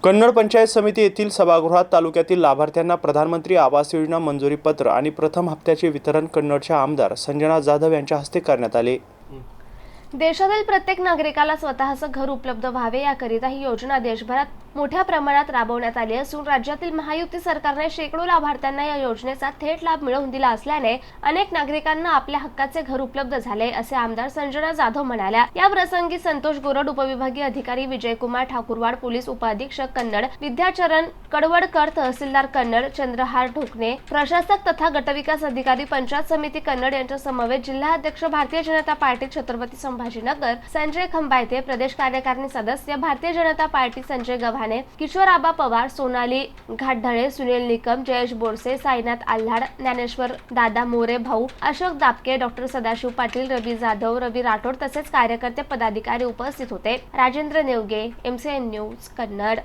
कन्नड पंचायत समिती येथील सभागृहात तालुक्यातील लाभार्थ्यांना प्रधानमंत्री आवास योजना मंजुरी पत्र आणि प्रथम हप्त्याचे वितरण कन्नडच्या आमदार संजना जाधव यांच्या हस्ते करण्यात आले। देशातील प्रत्येक नागरिकाला स्वतःचं घर उपलब्ध व्हावे याकरिता ही योजना देशभरात मोठ्या प्रमाणात राबवण्यात आली असून राज्यातील महायुती सरकारने शेकडो लाभार्थ्यांना या योजनेचा थेट लाभ मिळवून दिला असल्याने अनेक नागरिकांना आपल्या हक्काचे घर उपलब्ध झाले असे आमदार संजना जाधव म्हणाल्या। या प्रसंगी संतोष गोरड, उपविभागीय अधिकारी विजयकुमार ठाकूरवाड, पोलीस उपअधीक्षक कन्नड विद्याचरण कडवडकर, तहसीलदार कन्नड चंद्रहार ढोकणे, प्रशासक तथा गटविकास अधिकारी पंचायत समिती कन्नड यांच्या समवेत जिल्हाध्यक्ष भारतीय जनता पार्टी छत्रपती संभाजीनगर संजय खंबायते, प्रदेश कार्यकारिणी सदस्य भारतीय जनता पार्टी संजय गव्हाणे, किशोर आबा पवार, सोनाली घाटढळे, सुनील निकम, जयेश बोरसे, साईनाथ आल्हाड, ज्ञानेश्वर दादा मोरे भाऊ, अशोक दापके, डॉक्टर सदाशिव पाटील, रवी जाधव, रवी राठोड तसेच कार्यकर्ते पदाधिकारी उपस्थित होते। Rajendra Navge, MCN news Kannada.